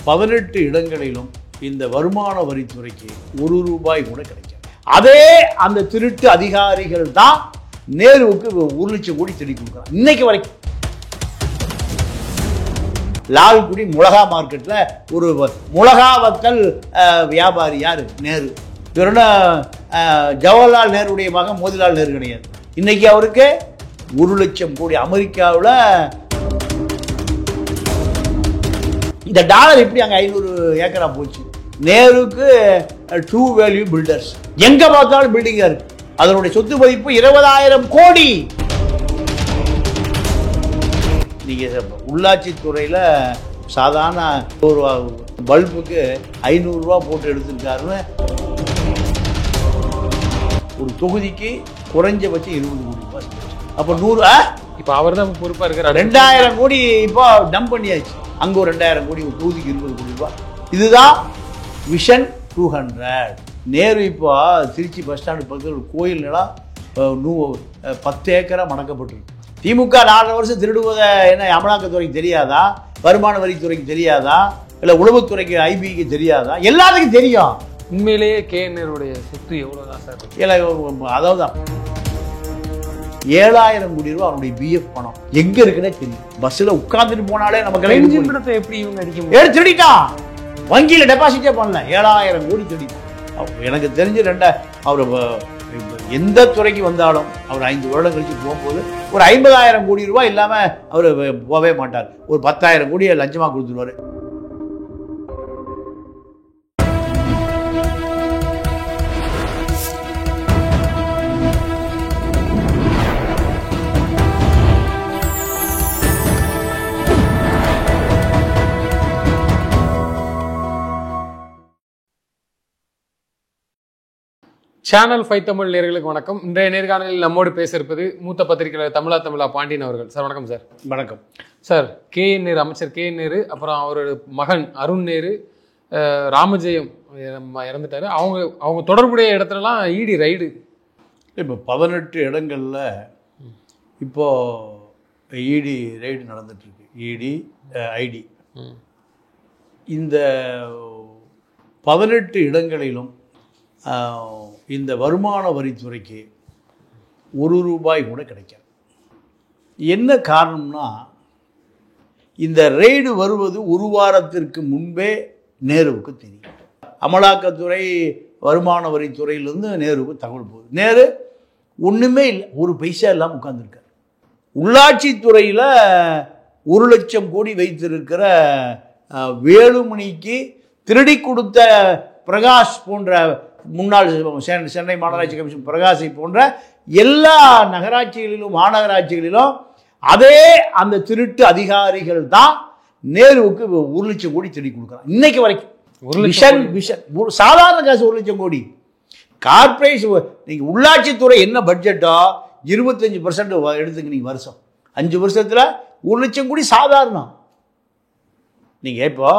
18 இடங்களிலும் இந்த வருமான வரித்துறைக்கு ₹1 கூட கிடைக்கும். அதே அந்த திருட்டு அதிகாரிகள் தான் நேருவுக்கு 1 லட்சம் கோடி திருடி கொடுக்குறாங்க இன்னைக்கு வரைக்கும். லால்குடி மிளகா மார்க்கெட்ல ஒரு மிளகா வத்தல் வியாபாரி யாரு? நேரு. இவரோட ஜவஹர்லால் நேருடைய மகன் மோதிலால் நேரு கிடையாது. இன்னைக்கு அவருக்கு 1 லட்சம் கோடி. அமெரிக்காவில் இந்த டாலர் எப்படி அங்கே 500 ஏக்கரா போச்சு? நேருக்கு ட்ரூ வேல்யூ பில்டர்ஸ், எங்க பார்த்தாலும் பில்டிங்கா இருக்கு. அதனுடைய சொத்து மதிப்பு 20,000 கோடி. நீங்க உள்ளாட்சி துறையில சாதாரண ஒரு பல்புக்கு ₹500 போட்டு எடுத்திருக்காருன்னு ஒரு தொகுதிக்கு குறைஞ்சபட்சம் 20 கோடி. அப்ப 100 இப்ப அவர் தான் பொறுப்பா இருக்கிறார். 2000 கோடி இப்போ டம்ப் பண்ணியாச்சு. அங்க ஒரு 2000 கோடி, ஒரு தொகுதிக்கு 20 கோடி ரூபாய். இதுதான் விஷன் 200. நேரு இப்போ திருச்சி பஸ் ஸ்டாண்டு பக்கத்தில் ஒரு கோயில் நிலம் 10 ஏக்கரா மணக்கப்பட்டிருக்கு. திமுக 4 வருஷம் திருடுவதை என்ன அமலாக்கத்துறைக்கு தெரியாதா? வருமான வரித்துறைக்கு தெரியாதா? இல்லை உளவுத்துறைக்கு ஐபிக்கு தெரியாதா? எல்லாத்துக்கும் தெரியும். உண்மையிலேயே KNRுடைய சொத்து எவ்வளவுதான் சார்? இல்லை, அதாவது 7,000 கோடி ரூபாய் அவனுடைய பிஎஃப் பணம் எங்க இருக்குன்னே தெரியும். பஸ்ல உட்கார்ந்துட்டு போனாலே நமக்கு எப்படி இவங்க அடிக்க திருடிட்டான். வங்கியில டெபாசிட்டே பண்ணல, 7,000 கோடி திருடிட்டான். எனக்கு தெரிஞ்சு அவர் எந்த துறைக்கு வந்தாலும் அவர் 5 வருடம் கழிச்சு போகும்போது ஒரு 50,000 கோடி ரூபாய் இல்லாம அவர் போகவே மாட்டார். ஒரு 10,000 கோடியை லஞ்சமா கொடுத்துருவாரு. சேனல் 5 தமிழ் நேயர்களுக்கு வணக்கம். இன்றைய நேர்காணலில் நம்மோடு பேச இருப்பது மூத்த பத்திரிகையாளர் தமிழா பாண்டியன் அவர்கள். சார் வணக்கம். சார் வணக்கம். சார், KN அமைச்சர் KN நேரு, அப்புறம் அவரோட மகன் அருண் நேரு, ராமஜெயம் இறந்துட்டாரு. அவங்க தொடர்புடைய இடத்துலலாம் இடி ரைடு. இப்போ 18 இடங்கள்ல இப்போ இடி ரைடு நடந்துட்டு இருக்கு. இடி ஐடி இந்த 18 இடங்களிலும் இந்த வருமான வரித்துறைக்கு ₹1 கூட கிடைக்காது. என்ன காரணம்னா, இந்த ரெய்டு வருவது 1 வாரத்திற்கு முன்பே நேருவுக்கு தெரியும். அமலாக்கத்துறை வருமான வரித்துறையிலிருந்து நேருவுக்கு தகவல் போகுது. நேரு ஒன்றுமே இல்லை, ஒரு பைசா இல்லாமல் உட்கார்ந்துருக்கார். உள்ளாட்சித்துறையில் 1 லட்சம் கோடி வைத்திருக்கிற வேலுமணிக்கு திருடி கொடுத்த பிரகாஷ் போன்ற முன்னாள் சென்னை மாநகராட்சி கமிஷன் பிரகாஷை போன்ற எல்லா நகராட்சிகளிலும் மாநகராட்சிகளிலும் அதே அந்த திருட்டு அதிகாரிகள் தான் நேருவுக்கு 1 லட்சம் கோடி திருடி கொடுக்குறாங்க இன்னைக்கு வரைக்கும். சாதாரண காசு 1 லட்சம் கோடி. கார்பரேஷன் நீங்க உள்ளாட்சித்துறை என்ன பட்ஜெட்டோ 25% எடுத்துங்க நீங்க வருஷம். 5 வருஷத்துல 1 லட்சம் கோடி சாதாரணம். நீங்க இப்போ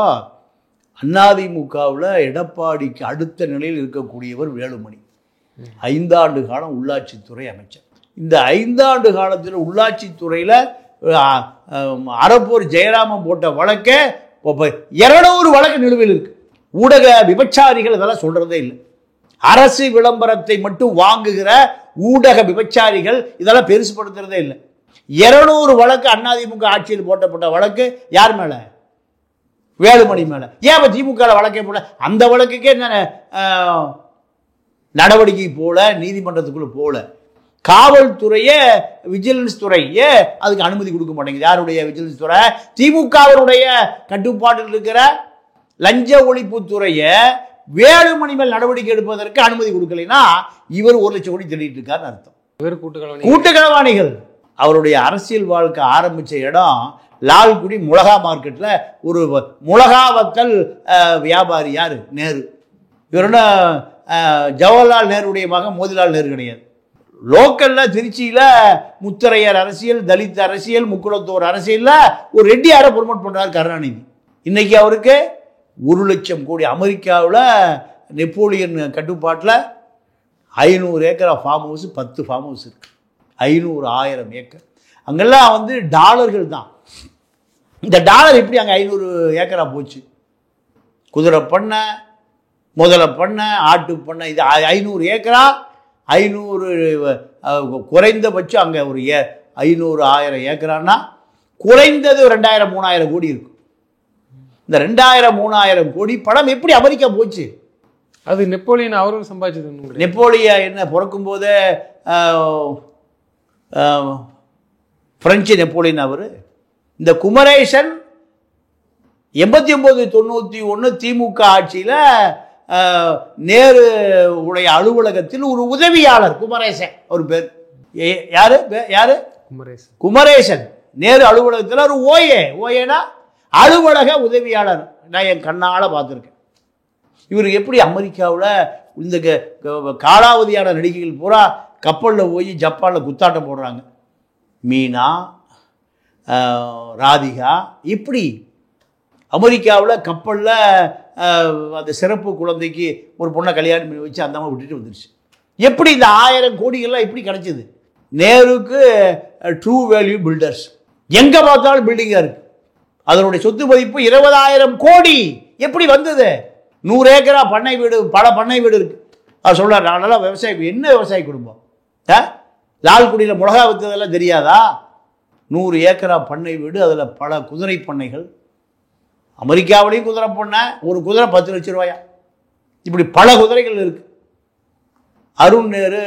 அதிமுகவில் எடப்பாடிக்கு அடுத்த நிலையில் இருக்கக்கூடியவர் வேலுமணி. 5 ஆண்டு காலம் உள்ளாட்சித்துறை அமைச்சர். இந்த 5 ஆண்டு காலத்தில் உள்ளாட்சித்துறையில் அறப்போர் ஜெயராமன் போட்ட வழக்கே 200 வழக்கு நிலுவையில் இருக்கு. ஊடக விபச்சாரிகள் இதெல்லாம் சொல்றதே இல்லை. அரசு விளம்பரத்தை மட்டும் வாங்குகிற ஊடக விபச்சாரிகள் இதெல்லாம் பெருசுபடுத்துறதே இல்லை. 200 வழக்கு அதிமுக ஆட்சியில் போட்டப்பட்ட வழக்கு யார் மேல? வேலுமணி மேல. ஏன் திமுக வழக்கே போல? அந்த வழக்குக்கே நடவடிக்கை போல, நீதிமன்றத்துக்குள்ள போல. காவல்துறையே விஜிலன்ஸ் துறையே அதுக்கு அனுமதி கொடுக்க மாட்டேங்குது. யாருடைய விஜிலன்ஸ் துறை? திமுகவினுடைய கட்டுப்பாட்டில் இருக்கிற லஞ்ச ஒழிப்பு துறையை வேலுமணி மேல் நடவடிக்கை எடுப்பதற்கு அனுமதி கொடுக்கலைன்னா இவர் 1 லட்சம் கோடி திருடிட்டு இருக்காருன்னு அர்த்தம். இவர் கூட்டுகளவாணிகள். அவருடைய அரசியல் வாழ்க்கை ஆரம்பிச்ச இடம் லால்குடி மிளகா மார்க்கெட்ல ஒரு மிளகா வத்தல் வியாபாரி யாரு? நேரு. இவரோட ஜவஹர்லால் நேருடைய மகன் மோதிலால் நேரு கிடையாது. லோக்கல்ல திருச்சியில முத்தரையர் அரசியல், தலித் அரசியல், முக்குளத்தோர் அரசியல்ல ஒரு ரெட்டியாரை ப்ரொமோட் பண்றாரு கருணாநிதி. இன்னைக்கு அவருக்கு 1 லட்சம் கோடி. அமெரிக்காவில் நெப்போலியன் கட்டுப்பாட்டில் 500 ஏக்கரா ஃபார்ம் ஹவுஸ், 10 ஃபார்ம் ஹவுஸ் இருக்கு. 500,000 ஏக்கர். அங்கெல்லாம் டாலர்கள் தான். இந்த டாலர் எப்படி அங்கே 500 ஏக்கரா போச்சு? குதிரை பண்ணை, முதலை பண்ணை, ஆட்டு பண்ணை, இது 500 ஏக்கரா. 500 குறைந்தபட்சம் அங்கே ஒரு 500 1000 ஏக்கரான்னா குறைந்தது 2000-3000 கோடி இருக்கும். இந்த 2000-3000 கோடி பணம் எப்படி அமெரிக்கா போச்சு? அது நெப்போலியன் அவரும் சம்பாதிச்சது. நெப்போலியன் என்ன பிறக்கும் போதே பிரெஞ்சு நெப்போலியன் அவர். இந்த குமரேசன் 89-91 திமுக ஆட்சியில் நேரு உடைய அலுவலகத்தில் ஒரு உதவியாளர் குமரேசன் ஒரு பேர். யாரு? குமரேசன். நேரு அலுவலகத்தில் ஒரு ஓஏனா அலுவலக உதவியாளர். நான் என் கண்ணால் பார்த்துருக்கேன். இவருக்கு எப்படி அமெரிக்காவில் இந்த காலாவதியான நடிகைகள் பூரா கப்பலில் போய் ஜப்பானில் குத்தாட்டம் போடுறாங்க. மீனா, ராதிகா, இப்படி அமெரிக்காவில் கப்பலில் அந்த சிறப்பு குழந்தைக்கு ஒரு பொண்ணை கல்யாணம் பண்ணி வச்சு அந்த மாதிரி விட்டுட்டு வந்துருச்சு. எப்படி இந்த 1000 கோடிகள்லாம் எப்படி கிடச்சிது? நேருக்கு ட்ரூ வேல்யூ பில்டர்ஸ். எங்கே பார்த்தாலும் பில்டிங்காக இருக்குது. அதனுடைய சொத்து மதிப்பு 20,000 கோடி. எப்படி வந்தது? 100 ஏக்கரா பண்ணை வீடு, பல பண்ணை வீடு இருக்குது. அவர் சொல்கிறார், நானெல்லாம் விவசாயி. என்ன விவசாய குடும்பம்? லால்குடியில் மிளகா விற்றதெல்லாம் தெரியாதா? 100 ஏக்கரா பண்ணை வீடு, அதில் பல குதிரை பண்ணைகள். அமெரிக்காவிலையும் குதிரை பண்ணை, ஒரு குதிரை 10 லட்சம் ரூபாயா. இப்படி பல குதிரைகள் இருக்கு. அருண் நேரு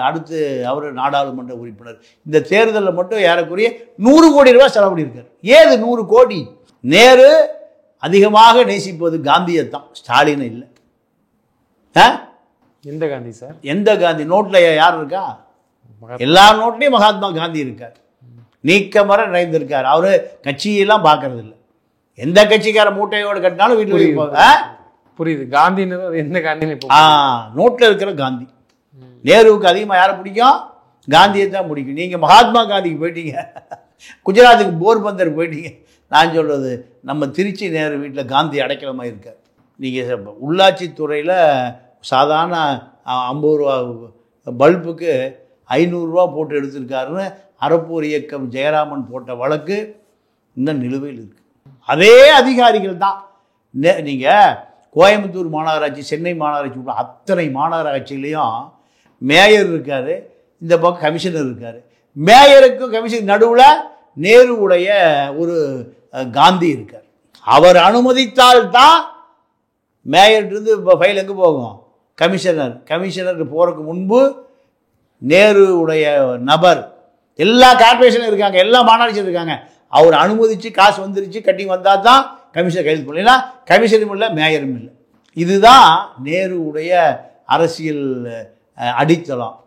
அடுத்து அவர் நாடாளுமன்ற உறுப்பினர். இந்த தேர்தலில் மட்டும் ஏறக்குறைய 100 கோடி ரூபாய் செலவு பண்ணியிருக்காரு. ஏது 100 கோடி? நேரு அதிகமாக நேசிப்பது காந்தியைத்தான், ஸ்டாலினை இல்லை. எந்த காந்தி சார்? எந்த காந்தி? நோட்டில் யார் இருக்கா? எல்லா நோட்லையும் மகாத்மா காந்தி இருக்கார். நீக்கமர நிறைந்திருக்கார். அவரு கட்சியெல்லாம் பார்க்கறது இல்லை. எந்த கட்சிக்கார மூட்டையோடு கட்டினாலும் வீட்டில் புரியுது. காந்தின்னு எந்த காந்தி? நோட்டில் இருக்கிற காந்தி. நேருவுக்கு அதிகமாக யாரை பிடிக்கும்? காந்தியை தான் பிடிக்கும். நீங்கள் மகாத்மா காந்திக்கு போயிட்டீங்க, குஜராத்துக்கு போர்பந்தருக்கு போயிட்டீங்க. நான் சொல்கிறது, நம்ம திருச்சி நேரு வீட்டில் காந்தி அடைக்கலமாக இருக்கார். நீங்கள் உள்ளாட்சித்துறையில் சாதாரண 50 ரூபா பல்புக்கு 500 ரூபா போட்டு எடுத்திருக்காருன்னு அறப்போர் இயக்கம் ஜெயராமன் போட்ட வழக்கு இன்னும் நிலுவையில் இருக்குது. அதே அதிகாரிகள் தான். நீங்கள் கோயம்புத்தூர் மாநகராட்சி, சென்னை மாநகராட்சி, அத்தனை மாநகராட்சியிலையும் மேயர் இருக்கார், இந்த பக்கம் கமிஷனர் இருக்கார். மேயருக்கும் கமிஷனர் நடுவில் நேருவுடைய ஒரு காந்தி இருக்கார். அவர் அனுமதித்தால்தான் மேயர்கிட்ட இப்போ ஃபைல் எங்கே போகும்? கமிஷனர் போகிறதுக்கு முன்பு நேருவுடைய நபர், எல்லா கார்பரேஷனும் இருக்காங்க, எல்லா மாநகராட்சியும் இருக்காங்க. அவர் அனுமதிச்சு காசு வந்துருச்சு, கட்டி வந்தால் தான் கமிஷனர் கைது பண்ணலாம். கமிஷனும் இல்லை, மேயரும் இல்லை. இதுதான் நேருவுடைய அரசியல் அடித்தளம்.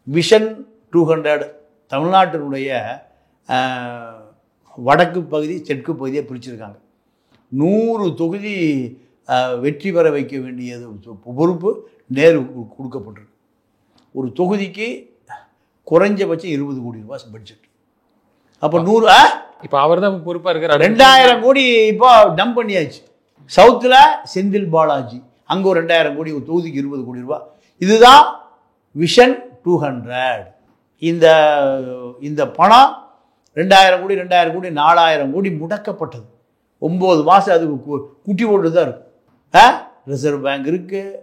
விஷன் 200 தமிழ்நாட்டினுடைய வடக்கு பகுதி, தெற்கு பகுதியை பிரிச்சிருக்காங்க. 100 தொகுதி வெற்றி பெற வைக்க வேண்டியது பொறுப்பு நேரு கொடுக்கப்பட்டிருக்கு. ஒரு தொகுதிக்கு குறைஞ்சபட்சம் 20 கோடி ரூபாய் பட்ஜெட். அப்போ 100 இப்போ அவர் தான் பொறுப்பாக இருக்கார். 2000 கோடி இப்போ டம்ப் பண்ணியாச்சு. சவுத்தில் செந்தில் பாலாஜி, அங்கே ஒரு 2000 கோடி, ஒரு தொகுதிக்கு 20 கோடி ரூபாய். இதுதான் விஷன் 200. இந்த பணம் 2000 கோடி 4000 கோடி முடக்கப்பட்டது. 9 மாதம் அது குட்டி போட்டு தான் இருக்கும். ரிசர்வ் பேங்க் இருக்குது,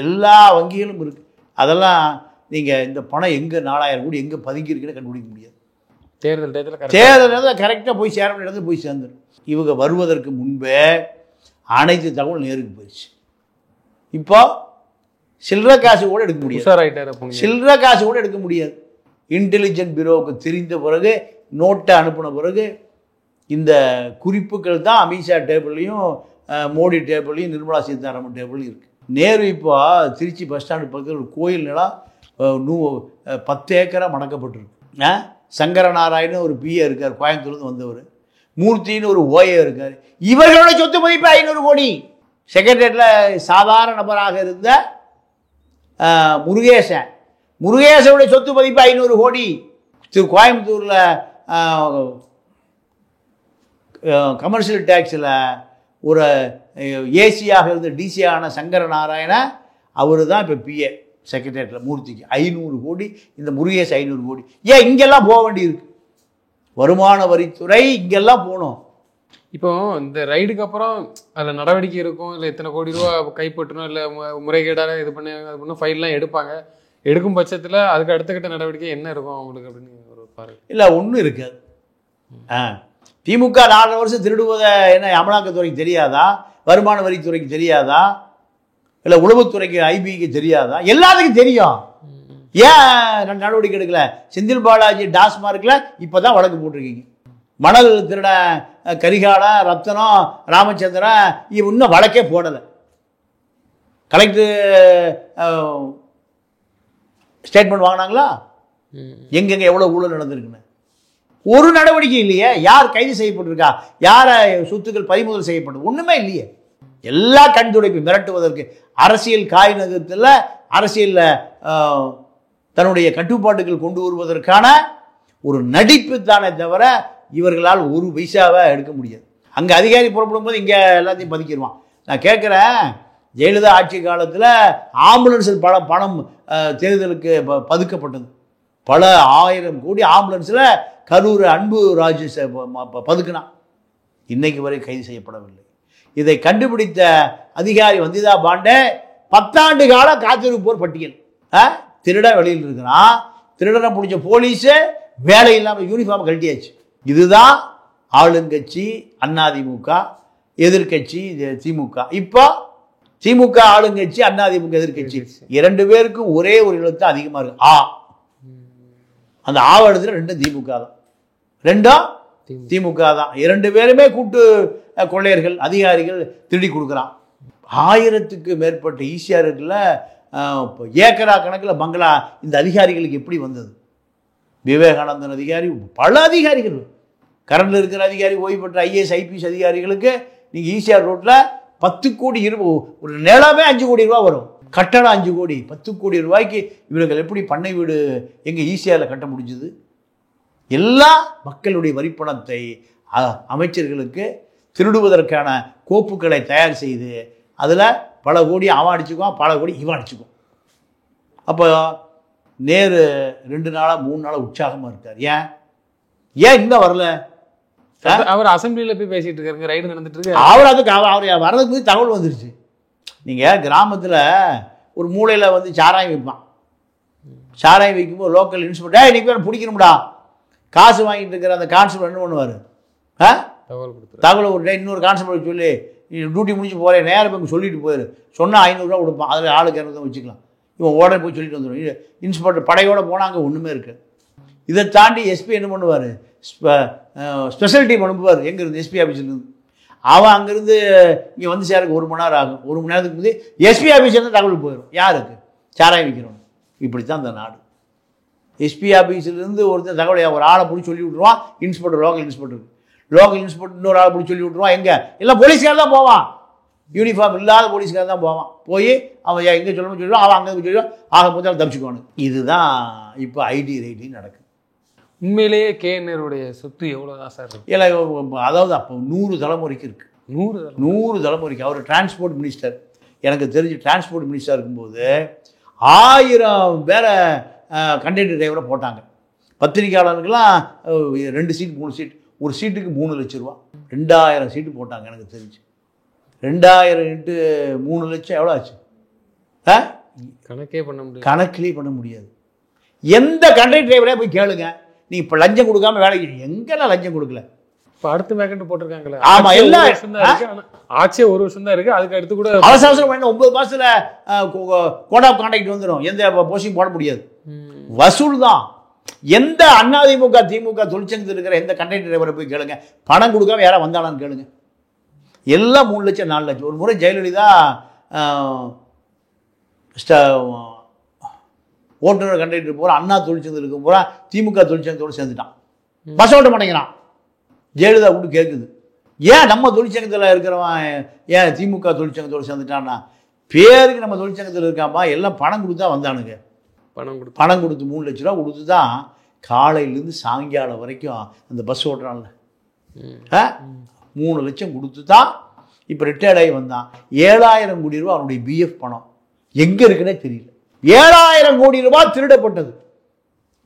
எல்லா வங்கிகளும் இருக்குது. அதெல்லாம் நீங்கள் இந்த பணம் எங்கே 4000 கோடி எங்கே பதுங்கி இருக்குன்னு கண்டுபிடிக்க முடியாது. தேர்தல் கரெக்டாக போய் சேர வேண்டிய இடத்துல போய் சேர்ந்துடும். இவங்க வருவதற்கு முன்பே அனைத்து தகவல் நேருக்கு போயிடுச்சு. இப்போ சில்லற காசு கூட எடுக்க முடியாது. சில்லற காசு கூட எடுக்க முடியாது. இன்டெலிஜென்ட் பியூரோவுக்கு தெரிந்த பிறகு, நோட்டை அனுப்பின பிறகு, இந்த குறிப்புகள் தான் அமித்ஷா டேபிள்லையும், மோடி டேபிள்லையும், நிர்மலா சீதாராமன் டேபிள்லையும் இருக்குது. நேரு இப்போ திருச்சி பஸ் ஸ்டாண்டு பக்கத்தில் ஒரு கோயில் நிலம் 10 ஏக்கராக மடக்கப்பட்டிருக்கு. சங்கரநாராயணன் ஒரு பிஏ இருக்கார், கோயம்புத்தூர்லேருந்து வந்தவர். மூர்த்தின்னு ஒரு ஓஏ இருக்கார். இவர்களோட சொத்து மதிப்பு 500 கோடி. செக்ரட்டரியேட்டில் சாதாரண நபராக இருந்த முருகேசனுடைய சொத்து மதிப்பு 500 கோடி. கோயம்புத்தூரில் கமர்ஷியல் டேக்ஸில் ஒரு ஏசியாக இருந்த டிசியான சங்கரநாராயண அவர் தான் இப்போ பிஏ செக்ரட்டரியேட்டில். மூர்த்திக்கு 500 கோடி, இந்த முருகேஷ் 500 கோடி. ஏன் இங்கெல்லாம் போக வேண்டியிருக்கு? வருமான வரித்துறை இங்கெல்லாம் போகணும். இப்போ இந்த ரைடுக்கு அப்புறம் அதில் நடவடிக்கை இருக்கும், இல்லை இத்தனை கோடி ரூபா கைப்பற்றணும், இல்லை முறைகேடாக இது பண்ணி அது பண்ணணும், ஃபைல்லாம் எடுப்பாங்க. எடுக்கும் பட்சத்தில் அதுக்கு அடுத்த கட்ட நடவடிக்கை என்ன இருக்கும் அவங்களுக்கு அப்படின்னு ஒரு பாருங்க. இல்லை ஒன்றும் இருக்காது. திமுக 4 வருஷம் திருடுவதை என்ன அமலாக்கத்துறைக்கு தெரியாதா? வருமான வரித்துறைக்கு தெரியாதா? இல்லை உளவுத்துறைக்கு ஐபிக்கு தெரியாதா? எல்லாத்துக்கும் தெரியும். ஏன் நடவடிக்கை எடுக்கல? செந்தில் பாலாஜி டாஸ்மார்க்ல இப்போதான் வழக்கு போட்டிருக்கீங்க. மணல் திருட கரிகாலன், ரத்தனம், ராமச்சந்திரன் இன்னும் வழக்கே போடலை. கலெக்டர் ஸ்டேட்மெண்ட் வாங்கினாங்களா? எங்கெங்க எவ்வளோ ஊழல் நடந்திருக்குன்னு ஒரு நடவடிக்கை இல்லையே. யார் கைது செய்யப்பட்டிருக்கா? யாரை சொத்துக்கள் பறிமுதல் செய்யப்பட்டது? ஒன்றுமே இல்லையே. எல்லா கண் துடைப்பு மிரட்டுவதற்கு, அரசியல் காய் நகரத்தில் அரசியலில் தன்னுடைய கட்டுப்பாட்டுகள் கொண்டு வருவதற்கான ஒரு நடிப்பு தானே தவிர இவர்களால் ஒரு பைசாவை எடுக்க முடியாது. அங்கே அதிகாரி புறப்படும் போது இங்கே எல்லாத்தையும் பதுக்கிடுவான். நான் கேட்குறேன், ஜெயலலிதா ஆட்சி காலத்தில் ஆம்புலன்ஸில் பணம் தேர்தலுக்கு பதுக்கப்பட்டது. பல 1000 கோடி ஆம்புலன்ஸில் கரூர் அன்பு ராஜு பதுக்கினான். இன்னைக்கு வரை கைது செய்யப்படவில்லை. இதை கண்டுபிடித்த அதிகாரி வந்திதா பாண்டே 10 ஆண்டு கால காத்திருப்போர் பட்டியல். திருட வெளியில் இருக்கிறான். திருடனை பிடிச்ச போலீஸு வேலை இல்லாமல் யூனிஃபார்ம் கழட்டியாச்சு. இதுதான் ஆளுங்கட்சி அதிமுக, எதிர்கட்சி திமுக. இப்போ திமுக ஆளுங்கட்சி, அதிமுக எதிர்கட்சி, 2 பேருக்கும் ஒரே ஒரு எழுத்து அதிகமாக இருக்கு, ஆ. அந்த ஆ எழுத்துல 2 திமுக தான், 2 திமுக தான். 2 பேருமே கூட்டு கொள்ளையர்கள், அதிகாரிகள் திருடி கொடுக்குறான். 1000க்கு மேற்பட்ட ஈசிஆர்ல ஏக்கரா கணக்கில் பங்களா இந்த அதிகாரிகளுக்கு எப்படி வந்தது? விவேகானந்தன் அதிகாரி, பல அதிகாரிகள், கரண்டில் இருக்கிற அதிகாரி, ஓய்வு பெற்ற ஐஏஎஸ் ஐபிஎஸ் அதிகாரிகளுக்கு நீங்கள் ஈசிஆர் ரோட்டில் 10 கோடி ஒரு நிலமே 5 கோடி ரூபா வரும். கட்டடம் 5 கோடி, 10 கோடி ரூபாய்க்கு இவர்கள் எப்படி பண்ணை வீடு எங்கள் ஈசிஆரில் கட்ட முடிஞ்சது? எல்லா மக்களுடைய வரிப்பணத்தை அமைச்சர்களுக்கு திருடுவதற்கான கோப்புகளை தயார் செய்து அதில் பல கோடி அவன் அடிச்சுக்குவான், பல கோடி இவன் அடிச்சுக்குவான். அப்போ நேரு 2 நாளா 3 நாளா உற்சாகமாக இருக்கார். ஏன் இன்னும் வரல? அவர் அசம்பிளியில் போய் பேசிட்டு இருக்காருங்க, ரைடு நடந்துட்டு இருக்கு. அவர் வரதுக்கு போது தகவல் வந்துருச்சு. நீங்கள் கிராமத்தில் ஒரு மூலையில் வந்து சாராயம் வைப்பான். சாராயம் வைக்கும்போது லோக்கல் இன்ஸ்பெக்டர் இன்னைக்கு பேர் பிடிக்கணும்டா, காசு வாங்கிட்டு இருக்கிற அந்த கான்ஸ்டபிள் என்ன பண்ணுவார்? தகவல் ஒரு இன்னொரு கான்ஸ்டபிள் சொல்லி டியூட்டி முடிச்சு போகிறேன், நேரம் போய் சொல்லிட்டு போயிரு, சொன்னால் 500 ரூபா கொடுப்பான். அதில் ஆளுக்கு 200 வச்சுக்கலாம். இவன் உடனே போய் சொல்லிட்டு வந்துடும். இன்ஸ்பெக்டர் படையோடு போனால் அங்கே ஒன்றுமே இருக்குது. இதை தாண்டி எஸ்பி என்ன பண்ணுவார்? ஸ்பெஷல் டீம் அனுப்புவார். எங்கேருந்து? எஸ்பி ஆஃபீஸ்லேருந்து. அவன் அங்கேருந்து இங்கே வந்து சேருக்கு 1 மணி நேரம் ஆகும். 1 மணி நேரத்துக்கு முந்தைய எஸ்பி ஆஃபீஸ்லேருந்து தகவல் போயிடும். யாருக்கு? சாராயம் விற்கிறோம். இப்படி தான் இந்த நாடு. எஸ்பி ஆஃபீஸிலேருந்து ஒருத்தர் தகவல் ஒரு ஆளை பிடிச்சி சொல்லி விட்ருவான். இன்ஸ்பெக்டர், லோக்கல் இன்ஸ்பெக்டர் இன்னொரு ஆளை பிடிச்சி சொல்லி விட்ருவான். எங்கே? எல்லாம் போலீஸ்கார் தான் போவான். யூனிஃபார்ம் இல்லாத போலீஸ்கார் தான் போவான். போய் அவன் எங்கே சொல்லணும்னு சொல்லிடுவான், அவன் அங்கே சொல்லிடுவான். ஆக முதல்ல தப்பிச்சுக்கோணும். இதுதான் இப்போ ஐடி ரைடிங் நடக்குது. உண்மையிலேயே கேஎன்ஆருடைய சொத்து எவ்வளோதான் சார்? இல்லை, அதாவது அப்போ 100 தலைமுறைக்கு இருக்குது. 100 தலைமுறைக்கு. அவர் டிரான்ஸ்போர்ட் மினிஸ்டர். எனக்கு தெரிஞ்சு டிரான்ஸ்போர்ட் மினிஸ்டர் இருக்கும்போது 1000 பேரை கண்டக்டர் டிரைவரை போட்டாங்க. பத்திரிகையாளர்களுக்கெல்லாம் 2 சீட் 3 சீட், ஒரு சீட்டுக்கு 3 லட்சம் ரூபா. 2000 சீட்டு போட்டாங்க. எனக்கு தெரிஞ்சு 2000 இன்ட்டு 3 லட்சம் எவ்வளோ ஆச்சு? கணக்கிலே பண்ண முடியாது. எந்த கண்டக்டர் டிரைவரே போய் கேளுங்க. நீ இப்போ லஞ்சம் கொடுக்காம வேலைக்கு எங்கெல்லாம் லஞ்சம் கொடுக்கல. இப்போ அடுத்த வேக்கண்ட் போட்டிருக்காங்களே. ஆமாம், எல்லாம் ஆட்சியே 1 வருஷம் தான் இருக்குது. அதுக்கு அடுத்து கூட அவசரம் 9 மாதத்தில் கோட் ஆஃப் கான்டாக்ட் வந்துடும். எந்த போஸ்டிங் போட முடியாது. வசூல் தான். எந்த அதிமுக திமுக தொழிற்சங்கத்தில் இருக்கிற எந்த கண்டக்டர் டிரைவரை போய் கேளுங்க. பணம் கொடுக்காம யாராவது வந்தாலான்னு கேளுங்க. எல்லாம் 3 லட்சம் 4 லட்சம். ஒரு முறை ஜெயலலிதா ஓட்டுநர் கண்டக்டர் போகிற தொழிற்சங்கத்தில் இருக்க போகிறா திமுக தொழிற்சங்கத்தோடு சேர்ந்துட்டான். பஸ் ஓட்ட மாட்டேங்கிறான். ஜெயலலிதா கூட கேட்குது, ஏன் நம்ம தொழிற்சங்கத்தில் இருக்கிறவன் ஏன் திமுக தொழிற்சங்கத்தோடு சேர்ந்துட்டான்னா, பேருக்கு நம்ம தொழிற்சங்கத்தில் இருக்காமா, எல்லாம் பணம் கொடுத்தா வந்தானுங்க. பணம் கொடுத்து 3 லட்ச ரூபா கொடுத்து தான் காலையிலேருந்து சாயங்காலம் வரைக்கும் அந்த பஸ் ஓட்டுறான்ல, 3 லட்சம் கொடுத்து தான் இப்போ ரிட்டையர்ட் ஆகி வந்தான். 7000 கோடி ரூபா அவனுடைய பிஎஃப் பணம் எங்கே இருக்குன்னே தெரியல. 7000 கோடி ரூபாய் திருடப்பட்டது.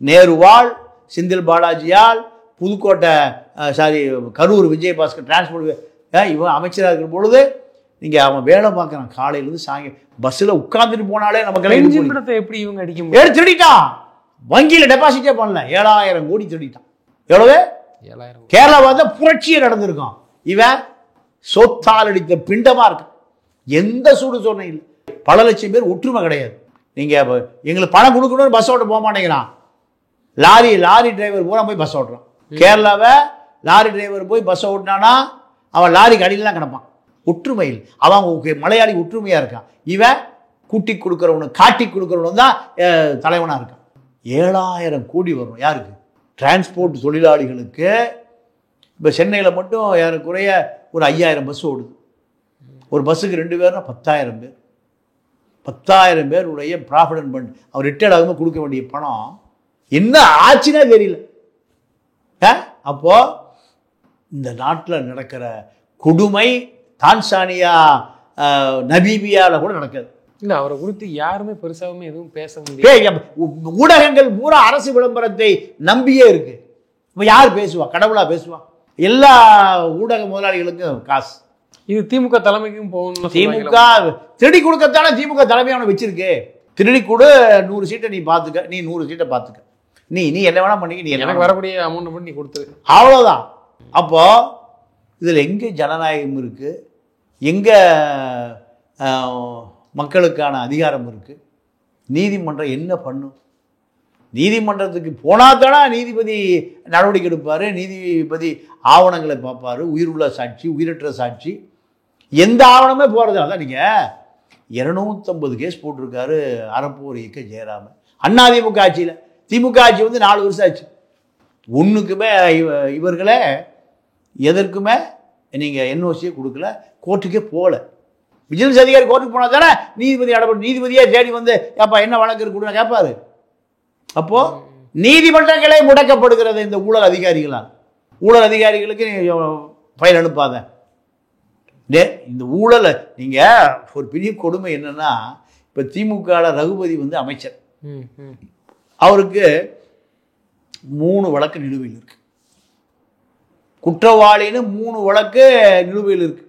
நேருவால், செந்தில் பாலாஜியால், புதுக்கோட்டை சாரி கரூர் விஜயபாஸ்கர் டிரான்ஸ்போர்ட் இவன் அமைச்சராக இருக்கிற பொழுது நீங்கள் அவன் வேலை பார்க்குறான் காலையிலேருந்து சாயங்காலம் பஸ்ஸில் உட்காந்துட்டு போனாலே நமக்கு படத்தை எப்படி இவங்க அடிக்க முடியும்? எடுத்து திருடிட்டான். வங்கியில் டெபாசிட்டே பண்ணல, 7000 கோடி திருடிட்டான். எவ்வளவு? 7000. கேரளா பார்த்தா புரட்சியே நடந்திருக்கான். இவன் சொத்தால் அடித்த பிண்டமா இருக்கு. எந்த சூடு சொன்ன இல்லை. பல லட்சம் பேர் ஒற்றுமை கிடையாது. நீங்க எங்களுக்கு பணம் கொடுக்கணும்னு பஸ் ஓட்ட போக மாட்டேங்கிறான். லாரி டிரைவர் பூரா போய் பஸ் ஓட்டுறான். கேரளாவை லாரி டிரைவர் போய் பஸ் ஓட்டினானா அவன் லாரிக்கு அடியில் தான் கிடப்பான். ஒற்றுமையில் அவன் மலையாளி ஒற்றுமையா இருக்கான். இவன் கூட்டி கொடுக்குறவனு காட்டி கொடுக்குறவனு தான் தலைவனா இருக்கான். 7000 கோடி வரும் யாருக்கு? டிரான்ஸ்போர்ட் தொழிலாளிகளுக்கு. இப்போ சென்னையில் மட்டும் ஏறக்குறைய ஒரு 5000 பஸ் ஓடுது. ஒரு பஸ்ஸுக்கு 2 பேர்னா 10000 பேர். 10000 பேருடைய ப்ராஃபிட் ஃபண்ட் அவர் ரிட்டையர்ட் ஆகும்போது கொடுக்க வேண்டிய பணம் என்ன ஆச்சுன்னே தெரியல. அப்போ இந்த நாட்டில் நடக்கிற கொடுமை தான்சானியா நமீபியாவில் கூட நடக்காது. இல்லை, அவரை குறித்து யாருமே பெருசாகவே எதுவும் பேச முடியாது. ஊடகங்கள் பூரா அரசு விளம்பரத்தை நம்பியே இருக்கு. இப்போ யார் பேசுவா? கடவுளா பேசுவா? எல்லா ஊடக முதலாளிகளுக்கும் காசு. இது திமுக தலைமைக்கும் போகணும். திமுக திருடி கொடுக்கத்தானே திமுக தலைமை அவனை வச்சிருக்கு. திருடி கொடு, 100 சீட்டை நீ பார்த்துக்க, நீ 100 சீட்டை பார்த்துக்க, நீ என்ன வேணா பண்ணிக்க, நீ எனக்கு வரக்கூடிய அமௌண்ட் மட்டும் நீ கொடுத்துரு, அவ்வளோதான். அப்போ இதில் எங்கே ஜனநாயகம் இருக்கு? எங்கே மக்களுக்கான அதிகாரம் இருக்கு? நீதிமன்றம் என்ன பண்ணும்? நீதிமன்றத்துக்கு போனால் தானே நீதிபதி நடவடிக்கை எடுப்பார். நீதிபதி ஆவணங்களை பார்ப்பார். உயிருள்ள சாட்சி, உயிரற்ற சாட்சி, எந்த ஆவணமே போகிறது. அதான் நீங்கள் 250 கேஸ் போட்டிருக்காரு அறப்போர் இயக்க ஜெயராமன். அதிமுக ஆட்சியில். திமுக ஆட்சி வந்து 4 வருஷம் ஆச்சு. ஒன்றுக்குமே இவர்களே எதற்குமே நீங்கள் என்ஓசியே கொடுக்கல, கோர்ட்டுக்கே போகல. விஜிலன்ஸ் அதிகாரி கோர்ட்டுக்கு போனால் தானே நீதிபதி நடப்படும். நீதிபதியே தேடி வந்து ஏப்பா என்ன வழக்கு இருக்குன்னு கேட்பாரு. அப்போ நீதிமன்றங்களே முடக்கப்படுகிறது இந்த ஊழல் அதிகாரிகளால். ஊழல் அதிகாரிகளுக்கு ஃபைல் அனுப்பாத. இந்த ஊழலை நீங்கள் ஒரு பெரிய கொடுமை என்னன்னா, இப்போ திமுக ரகுபதி வந்து அமைச்சர், அவருக்கு 3 வழக்கு நிலுவையில் இருக்கு. குற்றவாளின்னு 3 வழக்கு நிலுவையில் இருக்கு.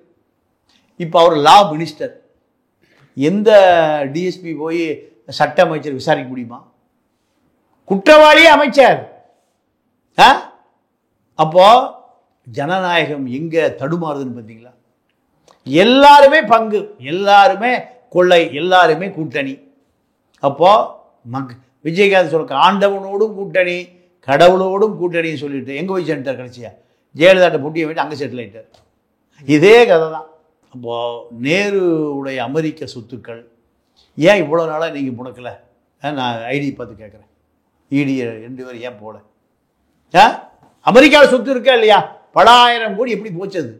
இப்போ அவர் லா மினிஸ்டர். எந்த டிஎஸ்பி போய் சட்ட அமைச்சர் விசாரிக்க முடியுமா? குற்றவாளியே அமைச்சர். அப்போ ஜனநாயகம் எங்க தடுமாறுதுன்னு பார்த்தீங்களா? எல்லாருமே பங்கு, எல்லாருமே கொள்ளை, எல்லாருமே கூட்டணி. அப்போ விஜயகாந்த் சொல்ற ஆண்டவனோடும் கூட்டணி, கடவுளோடும் கூட்டணின்னு சொல்லிட்டு எங்கே போய் சேர்ந்துட்டார்? கடைசியா ஜெயலலிதாட்ட பொட்டியை போயிட்டு அங்கே செட்டில் ஆகிட்டார். இதே கதை தான். அப்போது நேருடைய அமெரிக்க சொத்துக்கள் ஏன் இவ்வளோ நாளாக நீங்கள் முடக்கலை? நான் ஐடி பார்த்து கேட்குறேன். இடி 2 பேர் ஏன் போகல? அமெரிக்காவில் சொத்து இருக்கா இல்லையா? பல ஆயிரம் கோடி எப்படி போச்சது?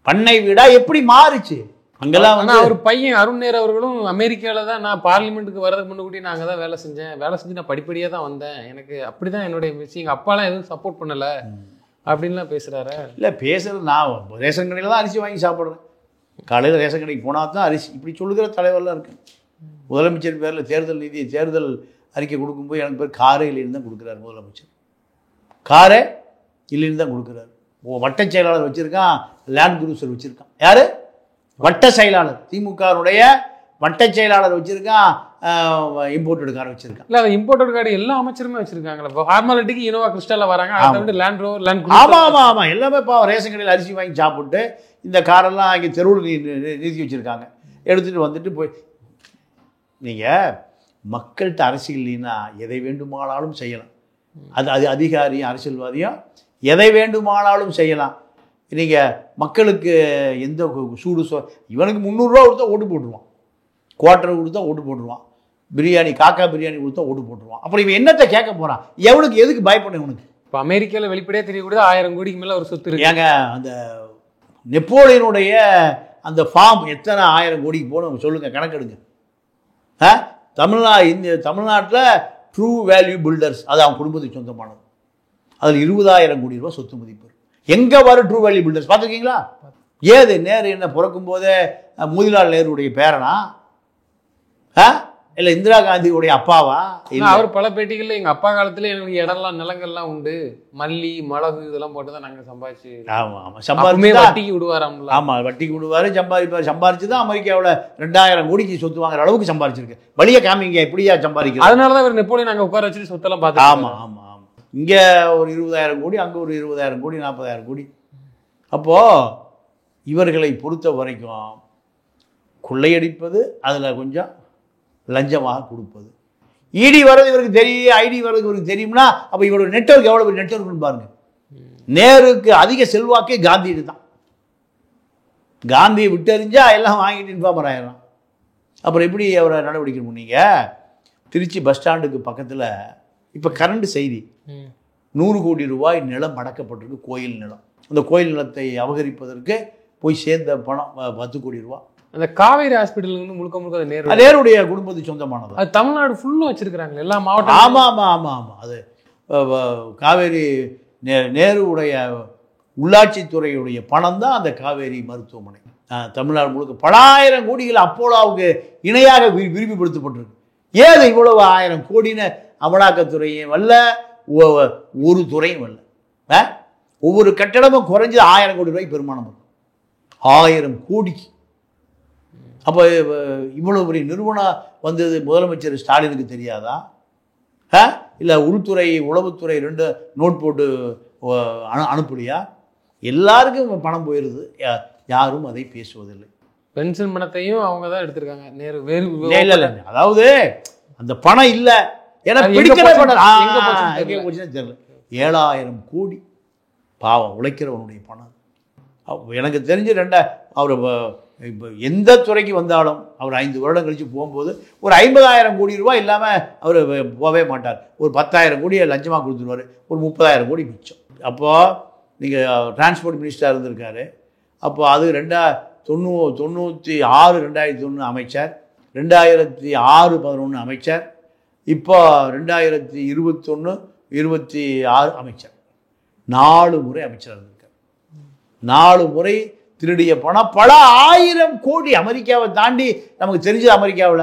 பண்ணை வீடா எப்படி மாறுச்சு? அங்கெல்லாம் வந்து அவர் பையன் அருண் நேரு அவர்களும் அமெரிக்காவில் தான் நான் பார்லிமெண்ட்டுக்கு வர்றதுக்கு முன்னாடி நான் அங்கே தான் வேலை செஞ்சு நான் படிப்படியாக தான் வந்தேன். எனக்கு அப்படி தான் என்னுடைய மிஸ். எங்கள் அப்பாலாம் எதுவும் சப்போர்ட் பண்ணலை அப்படின்லாம் பேசுகிறாரு. இல்லை பேசுகிறது, நான் ரேஷன் கடையில் தான் அரிசி வாங்கி சாப்பிட்றேன். காலையில் ரேஷன் கடைக்கு போனால் தான் அரிசி. இப்படி சொல்லுகிற தலைவர்லாம் இருக்குது. முதலமைச்சர் பேரில் தேர்தல் அறிக்கை கொடுக்கும்போது எனக்கு பேர் காரே இல்லைன்னு தான் கொடுக்குறாரு முதலமைச்சர். காரே இல்லைன்னு தான் கொடுக்குறாரு. வட்ட செயலாளர் வச்சுருக்கான், லேண்ட் குரூசர் வச்சுருக்கான். யார்? வட்ட செயலாளர். திமுகவுடைய வட்ட செயலாளர் வச்சுருக்கான், இம்போர்ட்டட் கார் வச்சுருக்கான். இல்லை, இம்போர்ட்டட் கார் எல்லா அமைச்சருமே வச்சுருக்காங்க. இப்போ ஃபார்மாலிட்டிக்கு இனோவா கிறிஸ்டாலில் வராங்க. அதை விட்டு லேண்ட் ரோவர், லேண்ட் குரூசர். ஆமாம் எல்லாமே ரேஷன் கடையில் அரிசி வாங்கி சாப்பிட்டு இந்த காரெல்லாம் இங்கே தெருவில் நிறுத்தி வச்சுருக்காங்க. எடுத்துகிட்டு வந்துட்டு போய் நீங்கள் மக்கள்கிட்ட அரசியல் இல்லைன்னா எதை வேண்டுமானாலும் செய்யலாம். அது அதிகாரியும் அரசியல்வாதியும் எதை வேண்டுமானாலும் செய்யலாம். நீங்கள் மக்களுக்கு எந்த சூடு இவனுக்கு 300 ரூபா கொடுத்தா ஓட்டு போட்டுருவான், குவார்ட்டர் கொடுத்தா ஓட்டு போட்டுருவான், பிரியாணி காக்கா பிரியாணி கொடுத்தா ஓட்டு போட்டுருவான். அப்புறம் இவன் என்னத்தை கேட்க போகிறான்? எவனுக்கு எதுக்கு பயப்பட? இவனுக்கு இப்போ அமெரிக்காவில் வெளிப்படையாக தெரியக்கூட 1000 கோடிக்கு மேலே ஒரு சொத்து இருக்கு. ஏங்க அந்த நெப்போலியனுடைய அந்த ஃபார்ம் எத்தனை 1000 கோடிக்கு போகணும் சொல்லுங்கள், கணக்கெடுங்க. தமிழ்நாட்டில் ட்ரூ வேல்யூ பில்டர்ஸ், அது அவன் குடும்பத்துக்கு சொந்தமானது. அதில் 20,000 கோடி ரூபா சொத்து மதிப்பு. எங்கே வரும் ட்ரூ வேல்யூ பில்டர்ஸ்? பார்த்துருக்கீங்களா? ஏது நேரு என்ன பிறக்கும் போதே மோதிலால் நேருடைய பேரனா? இல்லை இந்திரா காந்தியுடைய அப்பாவா? ஆனா அவர் பல பேட்டிகள்ல எங்க அப்பா காலத்துல எனக்கு இடம்லாம் நிலங்கள்லாம் உண்டு, மல்லி மிளகு இதெல்லாம் போட்டு தான் நாங்க சம்பாதிச்சு. ஆமா ஆமா அப்பவுமே சம்பாதிச்சு வட்டிக்கு விடுவாராம்ல. ஆமா வட்டிக்கு விடுவாரு, சம்பாதிப்பார். சம்பாரிச்சு தான் அமெரிக்காவில் 2000 கோடிக்கு சொத்து வாங்குற அளவுக்கு சம்பாரிச்சிருக்கு. வழியை காமிங்க எப்படியா சம்பாதிக்கிறது. அதனாலதான் இவர் நெப்போலியன் அங்க உட்கார வச்சுட்டு சொத்தெல்லாம் பார்த்து. ஆமா ஆமா ஆமா இங்கே ஒரு 20,000 கோடி, அங்கே ஒரு 20,000 கோடி, 40,000 கோடி. அப்போ இவர்களை பொறுத்த வரைக்கும் கொள்ளையடிப்பது, அதில் கொஞ்சம் லஞ்சமாக கொடுப்பது. இடி வர்றது இவருக்கு தெரியும், ஐடி வர்றது இவருக்கு தெரியும்னா அப்போ இவரோட நெட்வொர்க் எவ்வளோ பெரிய நெட்வொர்க்னு பாருங்க. நேருக்கு அதிக செல்வாக்கே காந்தியடி தான். காந்தியை விட்டறிஞ்சா எல்லாம் வாங்கிட்டு இன்ஃபார்மர் ஆயிடலாம். அப்புறம் எப்படி அவரை நடவடிக்கை பண்ணீங்க? திருச்சி பஸ் ஸ்டாண்டுக்கு பக்கத்தில் இப்போ கரண்ட் செய்தி, 100 கோடி ரூபாய் நிலம் அடக்கப்பட்டிருக்கு, கோயில் நிலம். அந்த கோயில் நிலத்தை அபகரிப்பதற்கு போய் சேர்ந்த பணம் 10 கோடி ரூபா. அந்த காவேரி ஹாஸ்பிட்டல் வந்து முழுக்க முழுக்க நேருடைய குடும்பத்துக்கு சொந்தமானது. அது தமிழ்நாடு ஃபுல்லும் வச்சிருக்காங்க எல்லா மாவட்டம். ஆமா ஆமா ஆமா ஆமா அது காவேரி நேருடைய உள்ளாட்சித்துறையுடைய பணம் தான் அந்த காவேரி மருத்துவமனை. தமிழ்நாடு முழுக்க பல ஆயிரம் கோடிகள் அப்போலோவுக்கு இணையாக விரிவுபடுத்தப்பட்டிருக்கு. ஏது இவ்வளவு 1000 கோடின்னு அமலாக்கத்துறையும் வரல, ஒரு துறையும் வரல. ஒவ்வொரு கட்டடமும் குறைஞ்சது 1000 கோடி ரூபாய்க்கு பெருமானம் இருக்கும். 1000 கோடிக்கு. அப்போ இவ்வளவு பெரிய நிறுவனம் வந்தது முதலமைச்சர் ஸ்டாலினுக்கு தெரியாதா? இல்லை உள்துறை உளவுத்துறை 2 நோட் போட்டு அனுப்பலையா? எல்லாருக்கும் பணம் போயிடுது, யாரும் அதை பேசுவதில்லை. பென்ஷன் பணத்தையும் அவங்க தான் எடுத்திருக்காங்க. நேரு வேறு இல்லை அதாவது அந்த பணம் இல்லை, ஏன்னா பிடிக்கவே தெரியல. 7000 கோடி பாவம் உழைக்கிறவனுடைய பணம். எனக்கு தெரிஞ்சு அவர் இப்போ எந்த துறைக்கு வந்தாலும் அவர் 5 வருடம் கழித்து போகும்போது ஒரு 50,000 கோடி ரூபாய் இல்லாமல் அவர் போகவே மாட்டார். ஒரு 10,000 கோடியை லஞ்சமாக கொடுத்துருவார், ஒரு 30,000 கோடி மிச்சம். அப்போது நீங்கள் டிரான்ஸ்போர்ட் மினிஸ்டராக இருந்திருக்காரு. அப்போ அது 96 2001 அமைச்சர், 2006-11 அமைச்சர், இப்போ 2021-26 அமைச்சர். 4 முறை அமைச்சராக இருந்திருக்கார். 4 முறை திருடிய பணம் பல 1000 கோடி. அமெரிக்காவை தாண்டி நமக்கு தெரிஞ்சது அமெரிக்காவை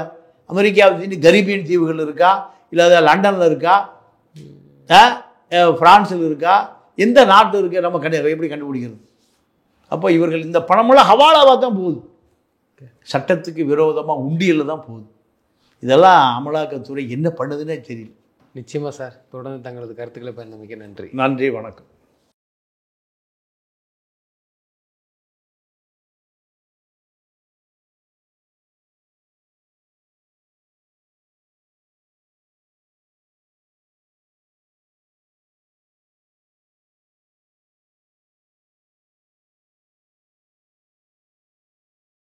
தாண்டி கரீபியன் தீவுகள் இருக்கா, இல்லை லண்டனில் இருக்கா, பிரான்ஸில் இருக்கா, எந்த நாட்டில் இருக்கா, நம்ம எப்படி கண்டுபிடிக்கிறது? அப்போ இவர்கள் இந்த பணமெல்லாம் ஹவாலாவாக தான் போகுது, சட்டத்துக்கு விரோதமாக உண்டியலில் தான் போகுது. இதெல்லாம் அமலாக்கத்துறை என்ன பண்ணுதுன்னே தெரியல. நிச்சயமா சார். தொடர்ந்து தங்களது கருத்துக்களை பயந்தமைக்கு நன்றி. நன்றி, வணக்கம்.